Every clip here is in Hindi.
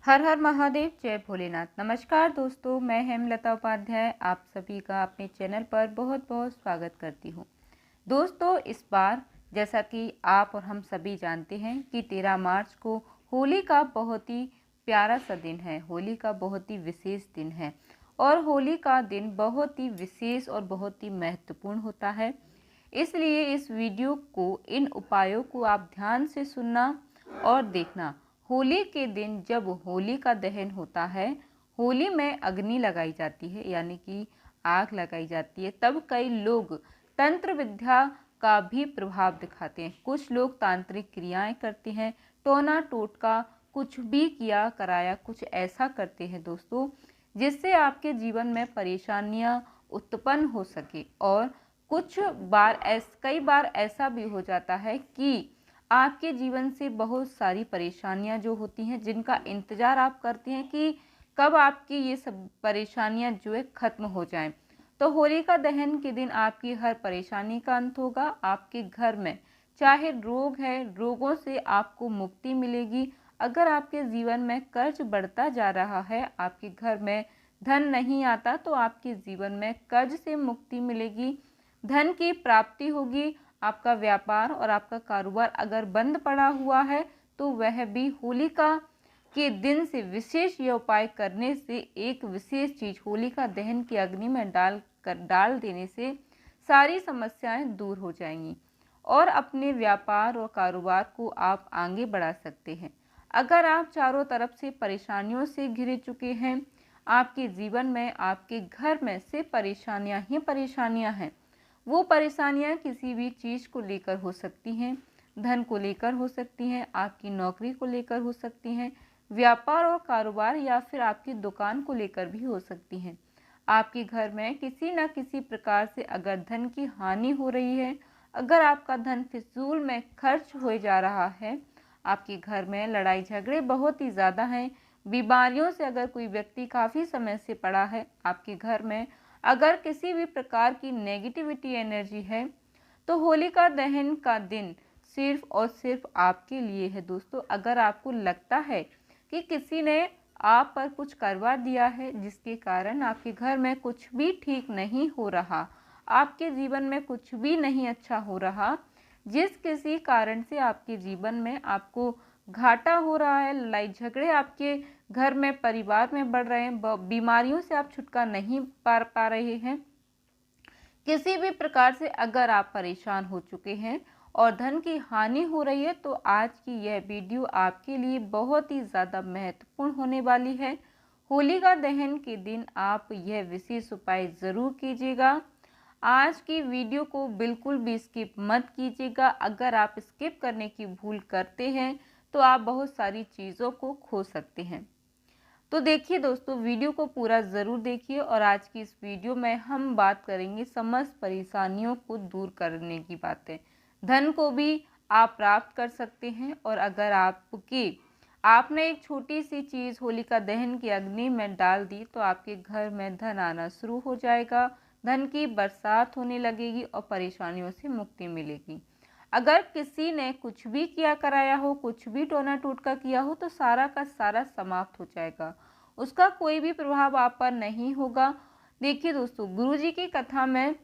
हर हर महादेव, जय भोलेनाथ। नमस्कार दोस्तों, मैं हेमलता उपाध्याय आप सभी का अपने चैनल पर बहुत बहुत स्वागत करती हूँ। दोस्तों, इस बार जैसा कि आप और हम सभी जानते हैं कि 13 मार्च को होली का बहुत ही प्यारा सा दिन है, होली का बहुत ही विशेष दिन है और होली का दिन बहुत ही विशेष और बहुत ही महत्वपूर्ण होता है। इसलिए इस वीडियो को, इन उपायों को आप ध्यान से सुनना और देखना। होली के दिन जब होली का दहन होता है, होली में अग्नि लगाई जाती है यानी कि आग लगाई जाती है, तब कई लोग तंत्र विद्या का भी प्रभाव दिखाते हैं। कुछ लोग तांत्रिक क्रियाएं करते हैं, टोना टोटका कुछ भी किया कराया कुछ ऐसा करते हैं दोस्तों, जिससे आपके जीवन में परेशानियां उत्पन्न हो सके। और कई बार ऐसा भी हो जाता है कि आपके जीवन से बहुत सारी परेशानियां जो होती हैं, जिनका इंतज़ार आप करते हैं कि कब आपकी ये सब परेशानियां जो है ख़त्म हो जाएं। तो होलिका दहन के दिन आपकी हर परेशानी का अंत होगा। आपके घर में चाहे रोग है, रोगों से आपको मुक्ति मिलेगी। अगर आपके जीवन में कर्ज बढ़ता जा रहा है, आपके घर में धन नहीं आता, तो आपके जीवन में कर्ज से मुक्ति मिलेगी, धन की प्राप्ति होगी। आपका व्यापार और आपका कारोबार अगर बंद पड़ा हुआ है, तो वह भी होलिका के दिन से विशेष ये उपाय करने से, एक विशेष चीज होलिका दहन की अग्नि में डाल देने से सारी समस्याएं दूर हो जाएंगी और अपने व्यापार और कारोबार को आप आगे बढ़ा सकते हैं। अगर आप चारों तरफ से परेशानियों से घिरे चुके हैं, आपके जीवन में, आपके घर में से परेशानियां ही परेशानियां हैं। वो परेशानियां किसी भी चीज़ को लेकर हो सकती हैं, धन को लेकर हो सकती हैं, आपकी नौकरी को लेकर हो सकती हैं, व्यापार और कारोबार या फिर आपकी दुकान को लेकर भी हो सकती हैं। आपके घर में किसी न किसी प्रकार से अगर धन की हानि हो रही है, अगर आपका धन फिजूल में खर्च हो जा रहा है, आपके घर में लड़ाई झगड़े बहुत ही ज़्यादा हैं, बीमारियों से अगर कोई व्यक्ति काफ़ी समय से पड़ा है, आपके घर में अगर किसी भी प्रकार की नेगेटिविटी एनर्जी है, तो होलिका दहन का दिन सिर्फ और सिर्फ आपके लिए है दोस्तों। अगर आपको लगता है कि किसी ने आप पर कुछ करवा दिया है, जिसके कारण आपके घर में कुछ भी ठीक नहीं हो रहा, आपके जीवन में कुछ भी नहीं अच्छा हो रहा, जिस किसी कारण से आपके जीवन में आपको घाटा हो रहा है, लड़ाई झगड़े आपके घर में, परिवार में बढ़ रहे हैं, बीमारियों से आप छुटकारा नहीं पा रहे हैं, किसी भी प्रकार से अगर आप परेशान हो चुके हैं और धन की हानि हो रही है, तो आज की यह वीडियो आपके लिए बहुत ही ज़्यादा महत्वपूर्ण होने वाली है। होलिका दहन के दिन आप यह विशेष उपाय ज़रूर कीजिएगा। आज की वीडियो को बिल्कुल भी स्किप मत कीजिएगा। अगर आप स्किप करने की भूल करते हैं, तो आप बहुत सारी चीज़ों को खो सकते हैं। तो देखिए दोस्तों, वीडियो को पूरा ज़रूर देखिए और आज की इस वीडियो में हम बात करेंगे समस्त परेशानियों को दूर करने की बातें। धन को भी आप प्राप्त कर सकते हैं और अगर आपने एक छोटी सी चीज़ होलिका दहन की अग्नि में डाल दी, तो आपके घर में धन आना शुरू हो जाएगा, धन की बरसात होने लगेगी और परेशानियों से मुक्ति मिलेगी। अगर किसी ने कुछ भी किया कराया हो, कुछ भी टोना टोटका किया हो, तो सारा का सारा समाप्त हो जाएगा, उसका कोई भी प्रभाव आप पर नहीं होगा। देखिए दोस्तों, गुरुजी की कथा में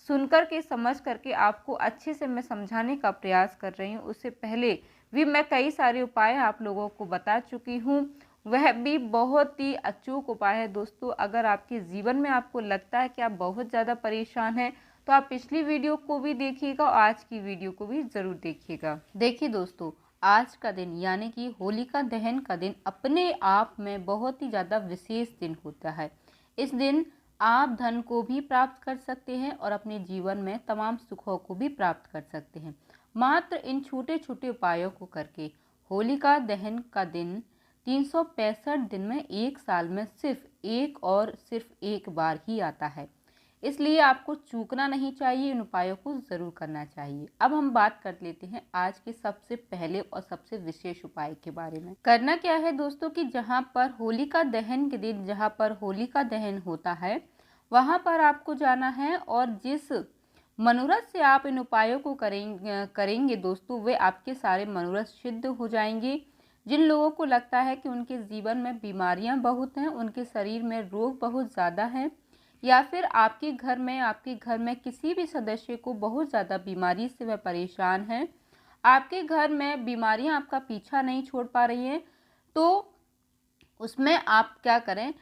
सुनकर के, समझ करके आपको अच्छे से मैं समझाने का प्रयास कर रही हूँ। उससे पहले भी मैं कई सारे उपाय आप लोगों को बता चुकी हूँ, वह भी बहुत ही अचूक उपाय है दोस्तों। अगर आपके जीवन में आपको लगता है कि आप बहुत ज़्यादा परेशान हैं, तो आप पिछली वीडियो को भी देखिएगा और आज की वीडियो को भी ज़रूर देखिएगा। देखिए दोस्तों, आज का दिन यानी कि होलिका दहन का दिन अपने आप में बहुत ही ज़्यादा विशेष दिन होता है। इस दिन आप धन को भी प्राप्त कर सकते हैं और अपने जीवन में तमाम सुखों को भी प्राप्त कर सकते हैं, मात्र इन छोटे छोटे उपायों को करके। होलिका दहन का दिन 365 दिन में, एक साल में सिर्फ एक बार ही आता है, इसलिए आपको चूकना नहीं चाहिए, इन उपायों को ज़रूर करना चाहिए। अब हम बात कर लेते हैं आज के सबसे पहले और सबसे विशेष उपाय के बारे में। करना क्या है दोस्तों कि जहां पर होलिका दहन के दिन, जहां पर होलिका दहन होता है, वहां पर आपको जाना है और जिस मनोरथ से आप इन उपायों को करेंगे दोस्तों, वे आपके सारे मनोरथ सिद्ध हो जाएंगे। जिन लोगों को लगता है कि उनके जीवन में बीमारियां बहुत हैं, उनके शरीर में रोग बहुत ज़्यादा हैं, या फिर आपके घर में किसी भी सदस्य को बहुत ज़्यादा बीमारी से वह परेशान है, आपके घर में बीमारियां आपका पीछा नहीं छोड़ पा रही हैं, तो उसमें आप क्या करें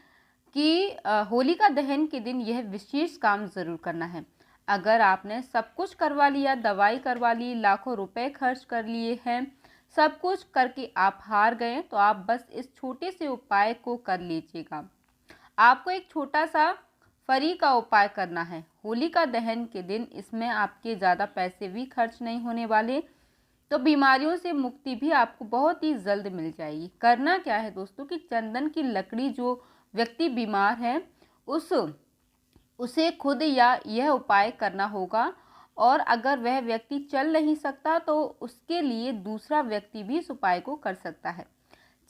कि होलिका दहन के दिन यह विशेष काम ज़रूर करना है। अगर आपने सब कुछ करवा लिया, दवाई करवा ली, लाखों रुपए खर्च कर लिए हैं, सब कुछ करके आप हार गए, तो आप बस इस छोटे से उपाय को कर लीजिएगा। आपको एक छोटा सा फ्री का उपाय करना है होलिका दहन के दिन। इसमें आपके ज़्यादा पैसे भी खर्च नहीं होने वाले, तो बीमारियों से मुक्ति भी आपको बहुत ही जल्द मिल जाएगी। करना क्या है दोस्तों कि चंदन की लकड़ी, जो व्यक्ति बीमार है उसे खुद या यह उपाय करना होगा, और अगर वह व्यक्ति चल नहीं सकता तो उसके लिए दूसरा व्यक्ति भी इस उपाय को कर सकता है।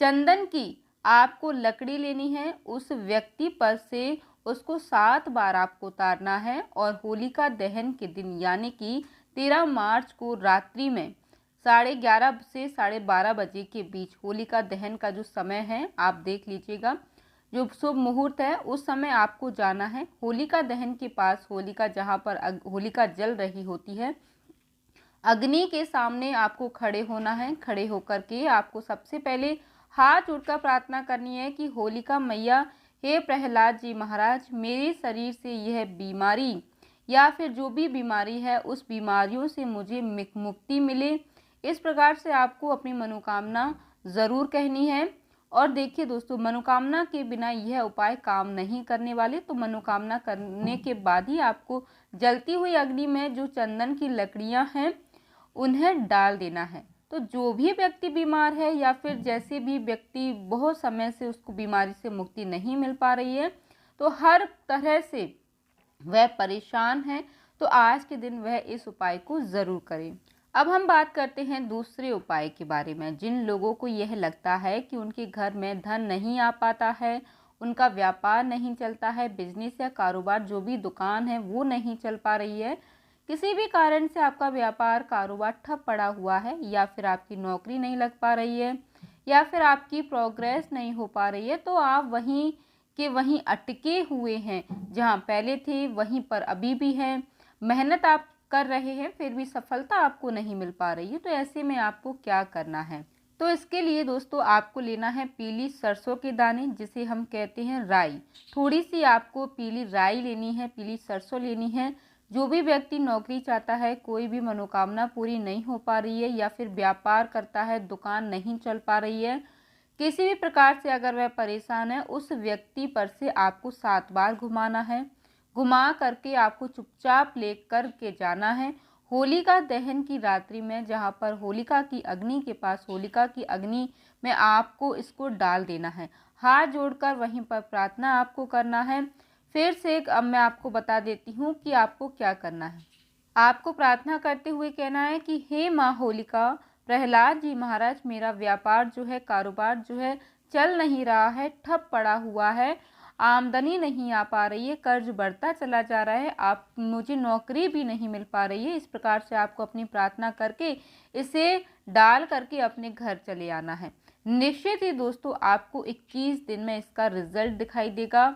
चंदन की आपको लकड़ी लेनी है, उस व्यक्ति पर से उसको 7 बार आपको उतारना है, और होलिका दहन के दिन यानी कि 13 मार्च को रात्रि में 11:30 से 12:30 बजे के बीच होलिका दहन का जो समय है आप देख लीजिएगा, जो शुभ मुहूर्त है उस समय आपको जाना है होलिका दहन के पास। होलिका जहाँ पर होलिका जल रही होती है, अग्नि के सामने आपको खड़े होना है। खड़े होकर के आपको सबसे पहले हाथ जोड़कर प्रार्थना करनी है कि होलिका मैया, हे प्रहलाद जी महाराज, मेरे शरीर से यह बीमारी या फिर जो भी बीमारी है उस बीमारियों से मुझे मुक्ति मिले। इस प्रकार से आपको अपनी मनोकामना ज़रूर कहनी है। और देखिए दोस्तों, मनोकामना के बिना यह उपाय काम नहीं करने वाले, तो मनोकामना करने के बाद ही आपको जलती हुई अग्नि में जो चंदन की लकड़ियां हैं उन्हें डाल देना है। तो जो भी व्यक्ति बीमार है या फिर जैसे भी व्यक्ति बहुत समय से उसको बीमारी से मुक्ति नहीं मिल पा रही है, तो हर तरह से वह परेशान है, तो आज के दिन वह इस उपाय को ज़रूर करें। अब हम बात करते हैं दूसरे उपाय के बारे में। जिन लोगों को यह लगता है कि उनके घर में धन नहीं आ पाता है, उनका व्यापार नहीं चलता है, बिजनेस या कारोबार जो भी दुकान है वो नहीं चल पा रही है, किसी भी कारण से आपका व्यापार कारोबार ठप पड़ा हुआ है, या फिर आपकी नौकरी नहीं लग पा रही है, या फिर आपकी प्रोग्रेस नहीं हो पा रही है, तो आप वहीं के वहीं अटके हुए हैं, जहां पहले थे वहीं पर अभी भी हैं, मेहनत आप कर रहे हैं फिर भी सफलता आपको नहीं मिल पा रही है, तो ऐसे में आपको क्या करना है? तो इसके लिए दोस्तों आपको लेना है पीली सरसों के दाने, जिसे हम कहते हैं राई। थोड़ी सी आपको पीली राई लेनी है, पीली सरसों लेनी है। जो भी व्यक्ति नौकरी चाहता है, कोई भी मनोकामना पूरी नहीं हो पा रही है, या फिर व्यापार करता है, दुकान नहीं चल पा रही है, किसी भी प्रकार से अगर वह परेशान है, उस व्यक्ति पर से आपको 7 बार घुमाना है। घुमा करके आपको चुपचाप ले कर के जाना है होलिका दहन की रात्रि में, जहाँ पर होलिका की अग्नि के पास, होलिका की अग्नि में आपको इसको डाल देना है। हाथ जोड़कर वहीं पर प्रार्थना आपको करना है। फिर से अब मैं आपको बता देती हूँ कि आपको क्या करना है। आपको प्रार्थना करते हुए कहना है कि हे माँ होलिका, प्रहलाद जी महाराज, मेरा व्यापार जो है, कारोबार जो है चल नहीं रहा है, ठप पड़ा हुआ है, आमदनी नहीं आ पा रही है, कर्ज बढ़ता चला जा रहा है, आप मुझे नौकरी भी नहीं मिल पा रही है। इस प्रकार से आपको अपनी प्रार्थना करके इसे डाल करके अपने घर चले आना है। निश्चित ही दोस्तों आपको 21 दिन में इसका रिजल्ट दिखाई देगा।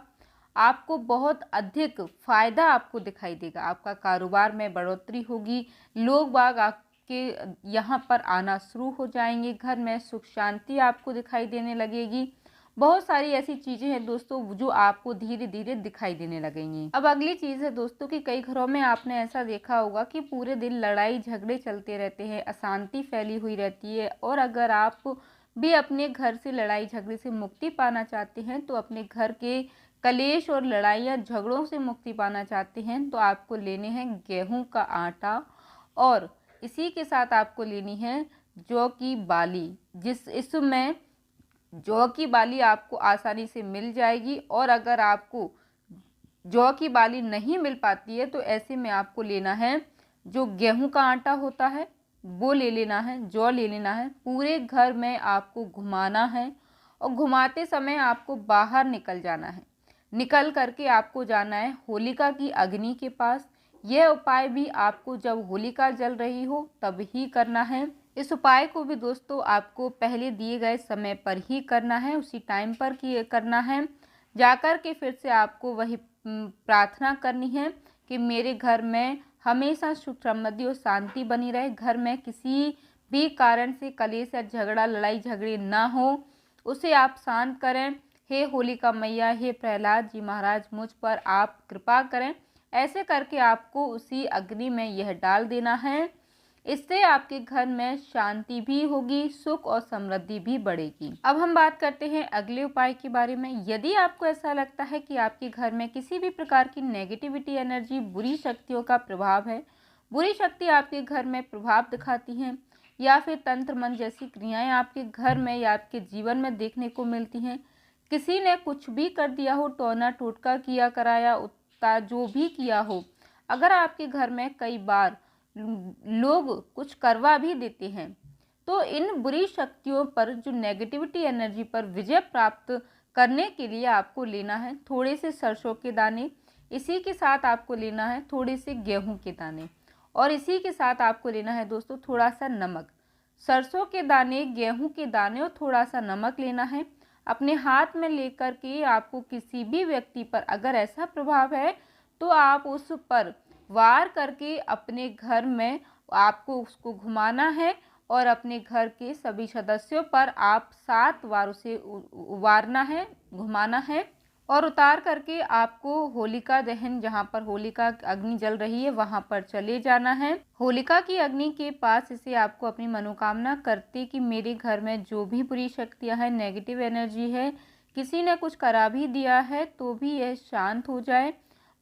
आपको बहुत अधिक फायदा आपको दिखाई देगा, आपका कारोबार में बढ़ोतरी होगी, लोग बाग आपके यहाँ पर आना शुरू हो जाएंगे, घर में सुख शांति आपको दिखाई देने लगेगी। बहुत सारी ऐसी चीज़ें हैं दोस्तों जो आपको धीरे धीरे दिखाई देने लगेंगी। अब अगली चीज़ है दोस्तों कि कई घरों में आपने ऐसा देखा होगा कि पूरे दिन लड़ाई झगड़े चलते रहते हैं, अशांति फैली हुई रहती है, और अगर आप भी अपने घर से लड़ाई झगड़े से मुक्ति पाना चाहते हैं, तो अपने घर के कलेश और लड़ाइयाँ झगड़ों से मुक्ति पाना चाहते हैं, तो आपको लेने हैं गेहूं का आटा, और इसी के साथ आपको लेनी है जौ की बाली। इसमें जौ की बाली आपको आसानी से मिल जाएगी, और अगर आपको जौ की बाली नहीं मिल पाती है तो ऐसे में आपको लेना है जो गेहूं का आटा होता है वो ले लेना है, जौ ले लेना है। पूरे घर में आपको घुमाना है, और घुमाते समय आपको बाहर निकल जाना है। निकल करके आपको जाना है होलिका की अग्नि के पास। यह उपाय भी आपको जब होलिका जल रही हो तब ही करना है। इस उपाय को भी दोस्तों आपको पहले दिए गए समय पर ही करना है, उसी टाइम पर करना है। जाकर के फिर से आपको वही प्रार्थना करनी है कि मेरे घर में हमेशा सुख समृद्धि और शांति बनी रहे, घर में किसी भी कारण से कलेश या झगड़ा लड़ाई झगड़े ना हो, उसे आप शांत करें। हे होलिका मैया, हे प्रहलाद जी महाराज, मुझ पर आप कृपा करें। ऐसे करके आपको उसी अग्नि में यह डाल देना है। इससे आपके घर में शांति भी होगी, सुख और समृद्धि भी बढ़ेगी। अब हम बात करते हैं अगले उपाय के बारे में। यदि आपको ऐसा लगता है कि आपके घर में किसी भी प्रकार की नेगेटिविटी एनर्जी, बुरी शक्तियों का प्रभाव है, बुरी शक्ति आपके घर में प्रभाव दिखाती हैं, या फिर तंत्र मंत्र जैसी क्रियाएं आपके घर में या आपके जीवन में देखने को मिलती हैं, किसी ने कुछ भी कर दिया हो, टोना टोटका किया कराया जो भी किया हो, अगर आपके घर में कई बार लोग कुछ करवा भी देते हैं, तो इन बुरी शक्तियों पर, जो नेगेटिविटी एनर्जी पर विजय प्राप्त करने के लिए आपको लेना है थोड़े से सरसों के दाने, इसी के साथ आपको लेना है थोड़े से गेहूं के दाने, और इसी के साथ आपको लेना है दोस्तों थोड़ा सा नमक। सरसों के दाने, गेहूं के दाने और थोड़ा सा नमक लेना है। अपने हाथ में लेकर के आपको किसी भी व्यक्ति पर अगर ऐसा प्रभाव है तो आप उस पर वार करके अपने घर में आपको उसको घुमाना है, और अपने घर के सभी सदस्यों पर आप 7 बार उसे वारना है, घुमाना है, और उतार करके आपको होलिका दहन, जहाँ पर होलिका अग्नि जल रही है वहाँ पर चले जाना है। होलिका की अग्नि के पास इसे आपको अपनी मनोकामना करते कि मेरे घर में जो भी बुरी शक्तियाँ हैं, नेगेटिव एनर्जी है, किसी ने कुछ करा भी दिया है तो भी यह शांत हो जाए,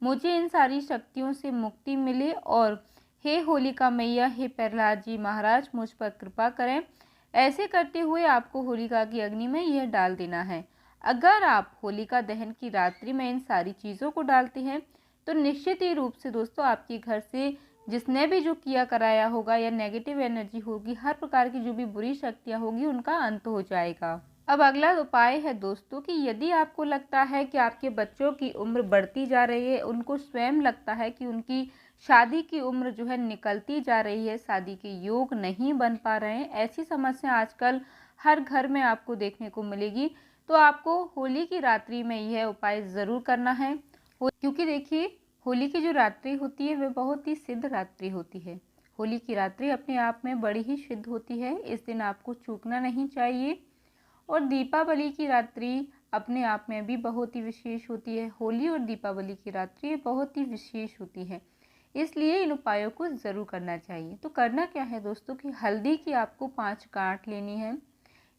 मुझे इन सारी शक्तियों से मुक्ति मिले, और हे होलिका मैया, हे प्रहलाद जी महाराज, मुझ पर कृपा करें। ऐसे करते हुए आपको होलिका की अग्नि में यह डाल देना है। अगर आप होलिका दहन की रात्रि में इन सारी चीज़ों को डालते हैं तो निश्चित ही रूप से दोस्तों आपके घर से जिसने भी जो किया कराया होगा या नेगेटिव एनर्जी होगी, हर प्रकार की जो भी बुरी शक्तियाँ होगी, उनका अंत हो जाएगा। अब अगला उपाय है दोस्तों कि यदि आपको लगता है कि आपके बच्चों की उम्र बढ़ती जा रही है, उनको स्वयं लगता है कि उनकी शादी की उम्र जो है निकलती जा रही है, शादी के योग नहीं बन पा रहे हैं, ऐसी समस्या आजकल हर घर में आपको देखने को मिलेगी, तो आपको होली की रात्रि में यह उपाय ज़रूर करना है। क्योंकि देखिए, होली की जो रात्रि होती है वह बहुत ही सिद्ध रात्रि होती है। होली की रात्रि अपने आप में बड़ी ही शुद्ध होती है, इस दिन आपको चूकना नहीं चाहिए। और दीपावली की रात्रि अपने आप में भी बहुत ही विशेष होती है। होली और दीपावली की रात्रि बहुत ही विशेष होती है, इसलिए इन उपायों को ज़रूर करना चाहिए। तो करना क्या है दोस्तों कि हल्दी की आपको 5 गांठ लेनी है।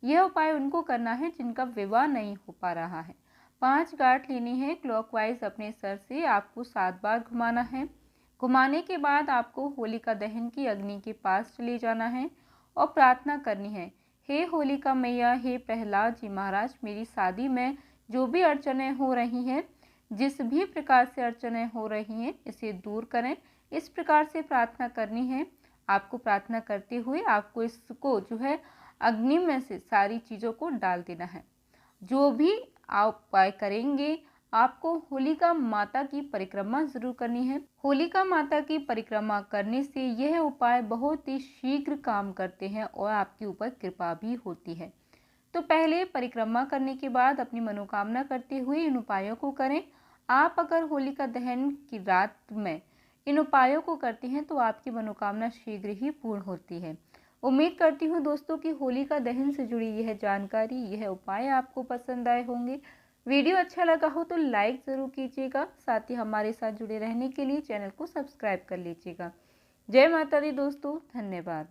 यह उपाय उनको करना है जिनका विवाह नहीं हो पा रहा है। 5 गांठ लेनी है, क्लॉकवाइज अपने सर से आपको 7 बार घुमाना है। घुमाने के बाद आपको होलिका दहन की अग्नि के पास चले जाना है और प्रार्थना करनी है, हे होलिका मैया, हे प्रहलाद जी महाराज, मेरी शादी में जो भी अड़चनें हो रही हैं, जिस भी प्रकार से अड़चनें हो रही हैं, इसे दूर करें। इस प्रकार से प्रार्थना करनी है। आपको प्रार्थना करते हुए आपको इसको जो है अग्नि में से सारी चीज़ों को डाल देना है। जो भी आप उपाय करेंगे, आपको होलिका माता की परिक्रमा जरूर करनी है। होलिका माता की परिक्रमा करने से यह उपाय बहुत ही शीघ्र काम करते हैं और आपके ऊपर कृपा भी होती है। तो पहले परिक्रमा करने के बाद अपनी मनोकामना करते हुए इन उपायों को करें। आप अगर होलिका दहन की रात में इन उपायों को करते हैं तो आपकी मनोकामना शीघ्र ही पूर्ण होती है। उम्मीद करती हूँ दोस्तों कि होलिका दहन से जुड़ी यह जानकारी, यह उपाय आपको पसंद आए होंगे। वीडियो अच्छा लगा हो तो लाइक ज़रूर कीजिएगा, साथ ही हमारे साथ जुड़े रहने के लिए चैनल को सब्सक्राइब कर लीजिएगा। जय माता दी दोस्तों, धन्यवाद।